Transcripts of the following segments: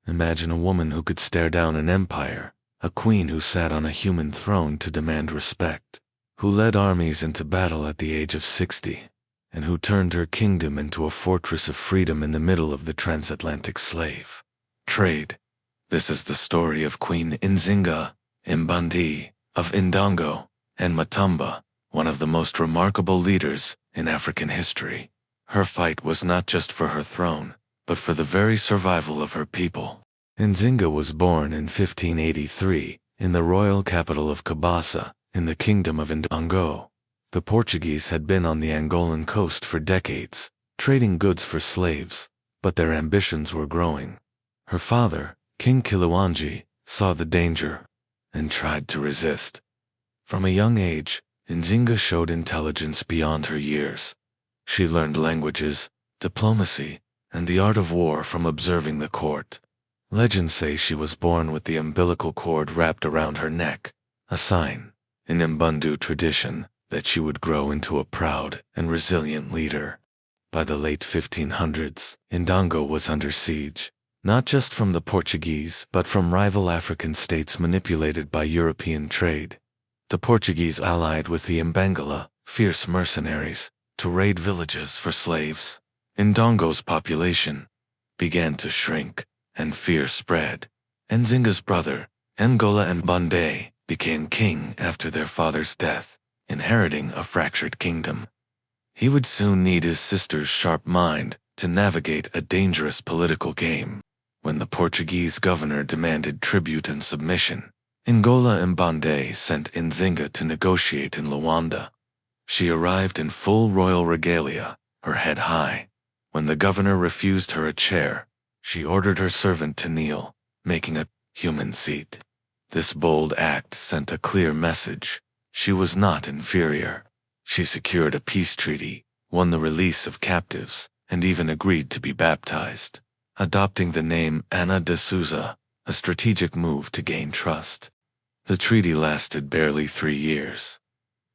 Imagine a woman who could stare down an empire, a queen who sat on a human throne to demand respect, who led armies into battle at the age of 60, and who turned her kingdom into a fortress of freedom in the middle of the transatlantic slave trade. This is the story of Queen Nzinga of Indongo and Matamba, one of the most remarkable leaders in African history. Her fight was not just for her throne, but for the very survival of her people. Nzinga was born in 1583 in the royal capital of Cabasa, in the kingdom of Indongo. The Portuguese had been on the Angolan coast for decades, trading goods for slaves, but their ambitions were growing. Her father, King Kiluwanji, saw the danger and tried to resist. From a young age, Nzinga showed intelligence beyond her years. She learned languages, diplomacy, and the art of war from observing the court. Legends say she was born with the umbilical cord wrapped around her neck, a sign, in Mbundu tradition, that she would grow into a proud and resilient leader. By the late 1500s, Indongo was under siege, not just from the Portuguese but from rival African states manipulated by European trade. The Portuguese allied with the Mbangala, fierce mercenaries, to raid villages for slaves. Indongo's population began to shrink, and fear spread. Nzinga's brother, Angola and Bonde, became king after their father's death, inheriting a fractured kingdom. He would soon need his sister's sharp mind to navigate a dangerous political game. When the Portuguese governor demanded tribute and submission, Angola and Bonde sent Nzinga to negotiate in Luanda. She arrived in full royal regalia, her head high. When the governor refused her a chair, she ordered her servant to kneel, making a human seat. This bold act sent a clear message. She was not inferior. She secured a peace treaty, won the release of captives, and even agreed to be baptized, adopting the name Ana de Souza, a strategic move to gain trust. The treaty lasted barely 3 years.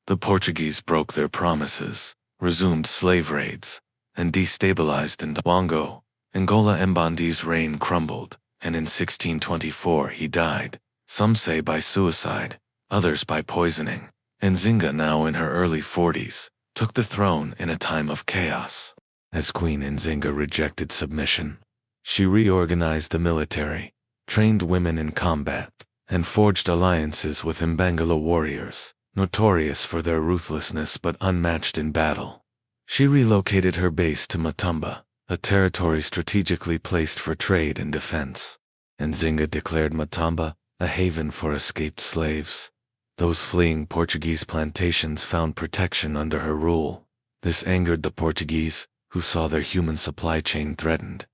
The Portuguese broke their promises, resumed slave raids, and destabilized Ndongo. Angola Mbonde's reign crumbled, and in 1624 he died, some say by suicide, others by poisoning. Nzinga, now in her early 40s, took the throne in a time of chaos. As Queen Nzinga rejected submission, she reorganized the military, trained women in combat, and forged alliances with Mbangala warriors, notorious for their ruthlessness but unmatched in battle. She relocated her base to Matamba, a territory strategically placed for trade and defense. Nzinga declared Matamba a haven for escaped slaves. Those fleeing Portuguese plantations found protection under her rule. This angered the Portuguese, who saw their human supply chain threatened.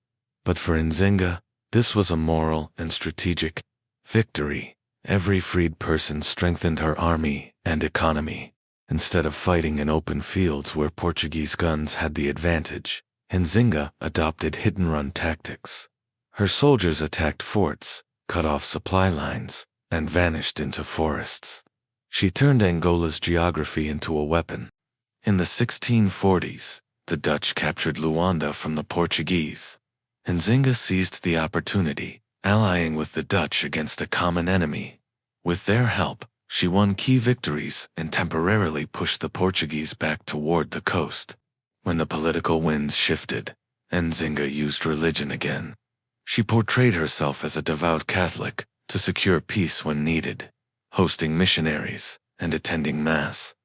But for Nzinga, this was a moral and strategic victory. Every freed person strengthened her army and economy. Instead of fighting in open fields where Portuguese guns had the advantage, Nzinga adopted hit-and-run tactics. Her soldiers attacked forts, cut off supply lines, and vanished into forests. She turned Angola's geography into a weapon. In the 1640s, the Dutch captured Luanda from the Portuguese. Nzinga seized the opportunity, allying with the Dutch against a common enemy. With their help, she won key victories and temporarily pushed the Portuguese back toward the coast. When the political winds shifted, Nzinga used religion again. She portrayed herself as a devout Catholic to secure peace when needed, hosting missionaries and attending Mass.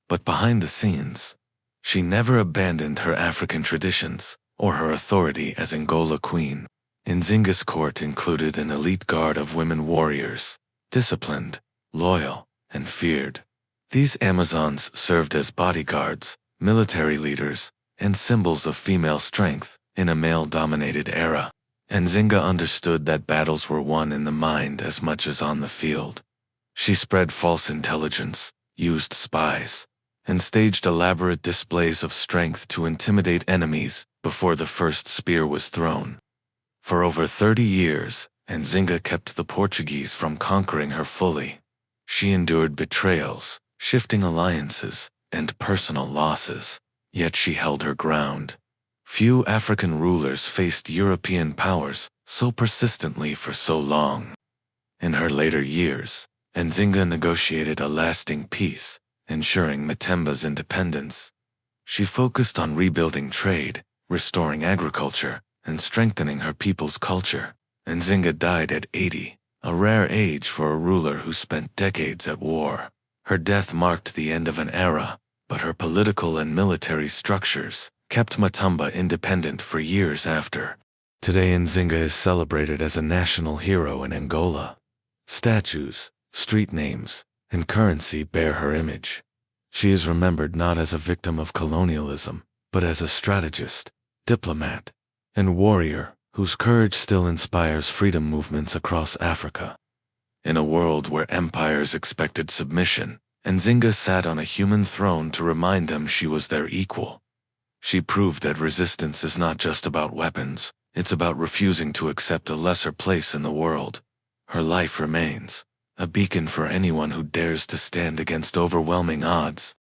But behind the scenes, she never abandoned her African traditions or her authority as Angola Queen. Nzinga's court included an elite guard of women warriors, disciplined, loyal, and feared. These Amazons served as bodyguards, military leaders, and symbols of female strength in a male-dominated era. Nzinga understood that battles were won in the mind as much as on the field. She spread false intelligence, used spies, and staged elaborate displays of strength to intimidate enemies before the first spear was thrown. For over 30 years, Nzinga kept the Portuguese from conquering her fully. She endured betrayals, shifting alliances, and personal losses, yet she held her ground. Few African rulers faced European powers so persistently for so long. In her later years, Nzinga negotiated a lasting peace, ensuring Matemba's independence. She focused on rebuilding trade, restoring agriculture, and strengthening her people's culture. Nzinga died at 80, a rare age for a ruler who spent decades at war. Her death marked the end of an era, but her political and military structures kept Matemba independent for years after. Today Nzinga is celebrated as a national hero in Angola. Statues, street names, and currency bear her image. She is remembered not as a victim of colonialism, but as a strategist, diplomat, and warrior whose courage still inspires freedom movements across Africa. In a world where empires expected submission, Nzinga sat on a human throne to remind them she was their equal. She proved that resistance is not just about weapons, it's about refusing to accept a lesser place in the world. Her life remains a beacon for anyone who dares to stand against overwhelming odds.